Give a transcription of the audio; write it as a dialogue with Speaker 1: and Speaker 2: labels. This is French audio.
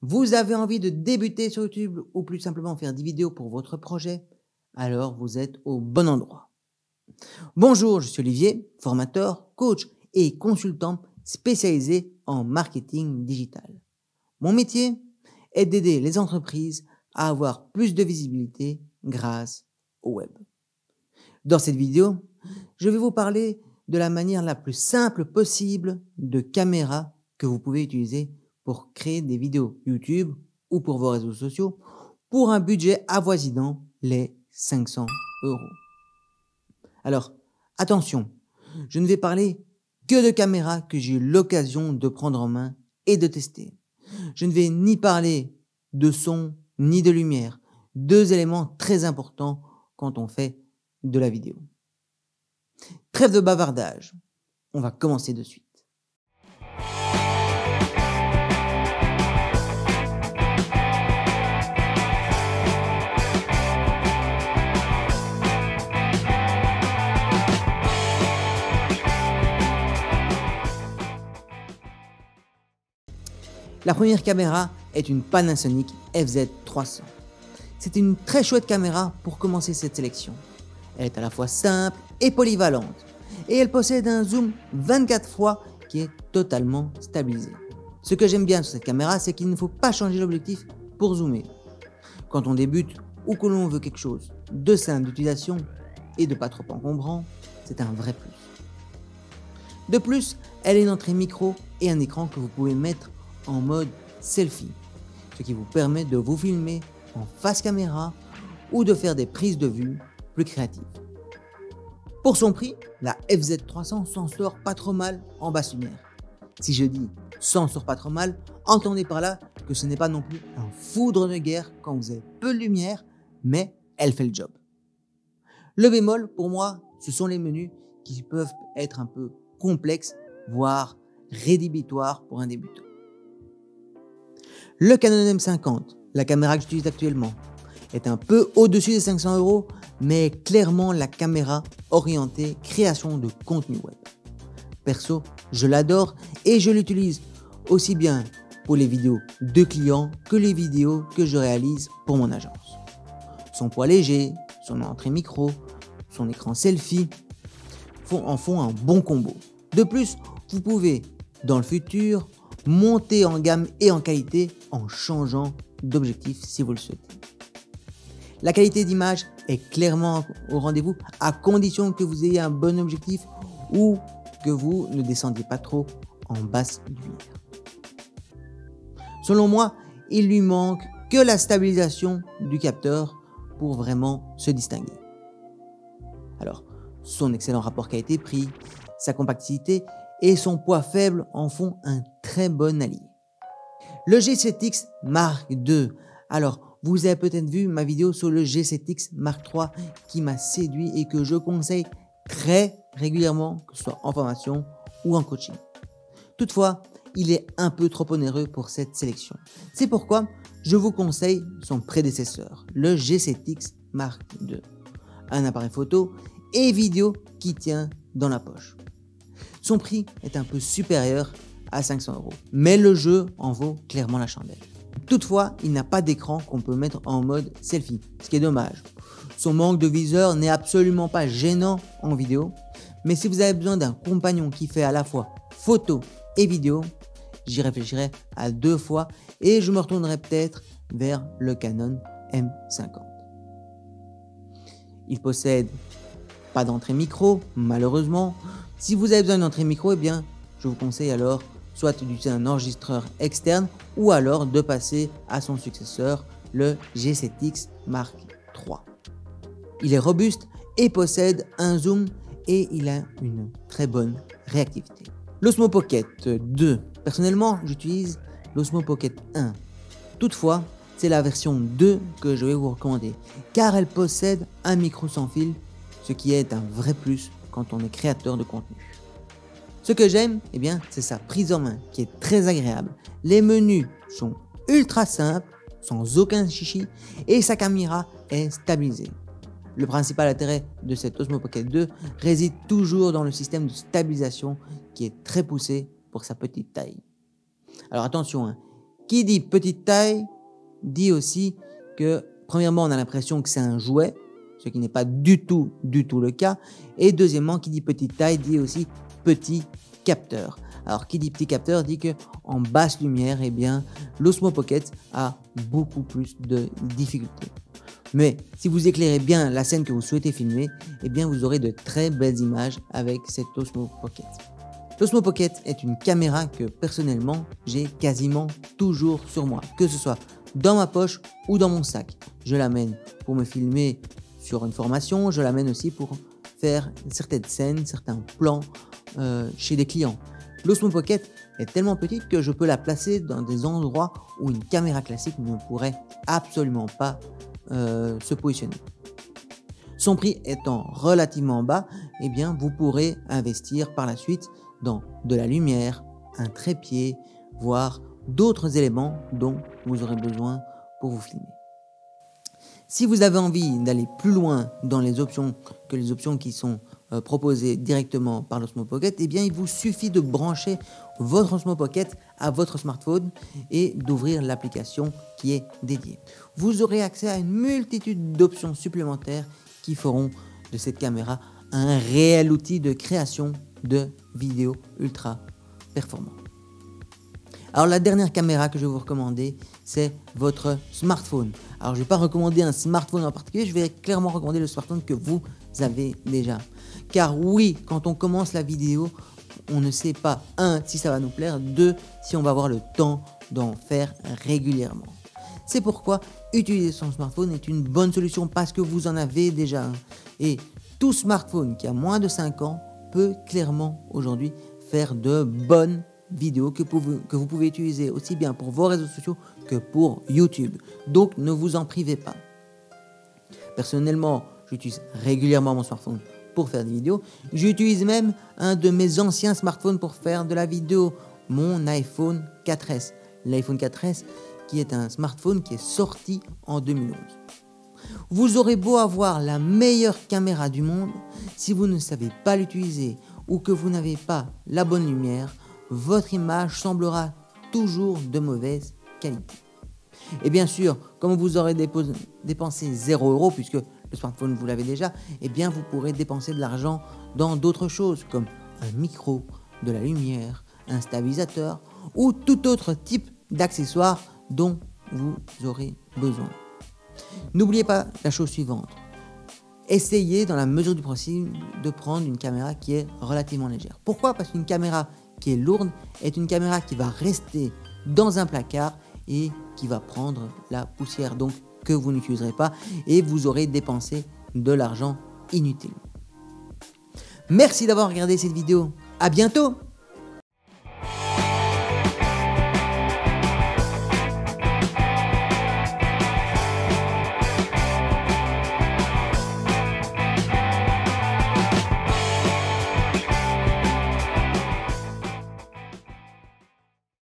Speaker 1: Vous avez envie de débuter sur YouTube ou plus simplement faire des vidéos pour votre projet? Alors vous êtes au bon endroit. Bonjour, je suis Olivier, formateur, coach et consultant spécialisé en marketing digital. Mon métier est d'aider les entreprises à avoir plus de visibilité grâce au web. Dans cette vidéo, je vais vous parler de la manière la plus simple possible de caméra que vous pouvez utiliser pour créer des vidéos YouTube ou pour vos réseaux sociaux pour un budget avoisinant les 500 €. Alors, attention, je ne vais parler que de caméras que j'ai eu l'occasion de prendre en main et de tester. Je ne vais ni parler de son ni de lumière, deux éléments très importants quand on fait de la vidéo. Trêve de bavardage, on va commencer de suite. La première caméra est une Panasonic FZ300. C'est une très chouette caméra pour commencer cette sélection. Elle est à la fois simple et polyvalente et elle possède un zoom 24 fois qui est totalement stabilisé. Ce que j'aime bien sur cette caméra, c'est qu'il ne faut pas changer l'objectif pour zoomer. Quand on débute ou que l'on veut quelque chose de simple d'utilisation et de pas trop encombrant, c'est un vrai plus. De plus, elle a une entrée micro et un écran que vous pouvez mettre en mode selfie, ce qui vous permet de vous filmer en face caméra ou de faire des prises de vue plus créatives. Pour son prix, la FZ300 s'en sort pas trop mal en basse lumière. Si je dis s'en sort pas trop mal, entendez par là que ce n'est pas non plus un foudre de guerre quand vous avez peu de lumière, mais elle fait le job. Le bémol, pour moi, ce sont les menus qui peuvent être un peu complexes, voire rédhibitoires pour un débutant. Le Canon M50, la caméra que j'utilise actuellement, est un peu au-dessus des 500 €, mais clairement la caméra orientée création de contenu web. Perso, je l'adore et je l'utilise aussi bien pour les vidéos de clients que les vidéos que je réalise pour mon agence. Son poids léger, son entrée micro, son écran selfie en font un bon combo. De plus, vous pouvez, dans le futur, monter en gamme et en qualité en changeant d'objectif si vous le souhaitez. La qualité d'image est clairement au rendez-vous à condition que vous ayez un bon objectif ou que vous ne descendiez pas trop en basse lumière. Selon moi, il lui manque que la stabilisation du capteur pour vraiment se distinguer. Alors, son excellent rapport qualité-prix, sa compacité et son poids faible en font un très bon allié. Le G7X Mark II. Alors, vous avez peut-être vu ma vidéo sur le G7X Mark III qui m'a séduit et que je conseille très régulièrement, que ce soit en formation ou en coaching. Toutefois, il est un peu trop onéreux pour cette sélection. C'est pourquoi je vous conseille son prédécesseur, le G7X Mark II. Un appareil photo et vidéo qui tient dans la poche. Son prix est un peu supérieur à 500 €, mais le jeu en vaut clairement la chandelle. Toutefois, il n'a pas d'écran qu'on peut mettre en mode selfie, ce qui est dommage. Son manque de viseur n'est absolument pas gênant en vidéo, mais si vous avez besoin d'un compagnon qui fait à la fois photo et vidéo, j'y réfléchirai à 2 fois et je me retournerai peut-être vers le Canon M50. Il possède pas d'entrée micro, malheureusement. Si vous avez besoin d'une entrée micro, eh bien, je vous conseille alors soit d'utiliser un enregistreur externe ou alors de passer à son successeur, le G7X Mark III. Il est robuste et possède un zoom et il a une très bonne réactivité. L'Osmo Pocket 2. Personnellement, j'utilise l'Osmo Pocket 1. Toutefois, c'est la version 2 que je vais vous recommander car elle possède un micro sans fil, ce qui est un vrai plus quand on est créateur de contenu. Ce que j'aime, eh bien, c'est sa prise en main qui est très agréable. Les menus sont ultra simples, sans aucun chichi, et sa caméra est stabilisée. Le principal intérêt de cette Osmo Pocket 2 réside toujours dans le système de stabilisation qui est très poussé pour sa petite taille. Alors attention, Qui dit petite taille dit aussi que premièrement on a l'impression que c'est un jouet, ce qui n'est pas du tout le cas. Et deuxièmement, qui dit petite taille dit aussi petit capteur. Alors qui dit petit capteur dit que en basse lumière, eh bien l'Osmo Pocket a beaucoup plus de difficultés. Mais si vous éclairez bien la scène que vous souhaitez filmer, eh bien vous aurez de très belles images avec cette Osmo Pocket. L'Osmo Pocket est une caméra que personnellement j'ai quasiment toujours sur moi, que ce soit dans ma poche ou dans mon sac. Je l'amène pour me filmer sur une formation, je l'amène aussi pour faire certaines scènes, certains plans chez des clients. L'Osmo Pocket est tellement petite que je peux la placer dans des endroits où une caméra classique ne pourrait absolument pas se positionner. Son prix étant relativement bas, eh bien vous pourrez investir par la suite dans de la lumière, un trépied, voire d'autres éléments dont vous aurez besoin pour vous filmer. Si vous avez envie d'aller plus loin dans les options qui sont proposées directement par l'Osmo Pocket, eh bien il vous suffit de brancher votre Osmo Pocket à votre smartphone et d'ouvrir l'application qui est dédiée. Vous aurez accès à une multitude d'options supplémentaires qui feront de cette caméra un réel outil de création de vidéos ultra performant. Alors la dernière caméra que je vais vous recommander, c'est votre smartphone. Alors je ne vais pas recommander un smartphone en particulier, je vais clairement recommander le smartphone que vous avez déjà. Car oui, quand on commence la vidéo, on ne sait pas, 1, si ça va nous plaire, 2, si on va avoir le temps d'en faire régulièrement. C'est pourquoi utiliser son smartphone est une bonne solution parce que vous en avez déjà un. Et tout smartphone qui a moins de 5 ans peut clairement aujourd'hui faire de bonnes vidéos que vous pouvez utiliser aussi bien pour vos réseaux sociaux que pour YouTube. Donc ne vous en privez pas. Personnellement, j'utilise régulièrement mon smartphone pour faire des vidéos. J'utilise même un de mes anciens smartphones pour faire de la vidéo, mon iPhone 4S. L'iPhone 4S qui est un smartphone qui est sorti en 2011. Vous aurez beau avoir la meilleure caméra du monde, si vous ne savez pas l'utiliser ou que vous n'avez pas la bonne lumière, votre image semblera toujours de mauvaise qualité. Et bien sûr, comme vous aurez dépensé 0 € puisque le smartphone vous l'avez déjà, eh bien vous pourrez dépenser de l'argent dans d'autres choses comme un micro, de la lumière, un stabilisateur ou tout autre type d'accessoires dont vous aurez besoin. N'oubliez pas la chose suivante. Essayez dans la mesure du possible de prendre une caméra qui est relativement légère. Pourquoi ? Parce qu'une caméra qui est lourde est une caméra qui va rester dans un placard et qui va prendre la poussière, donc que vous n'utiliserez pas et vous aurez dépensé de l'argent inutile. Merci d'avoir regardé cette vidéo. À bientôt!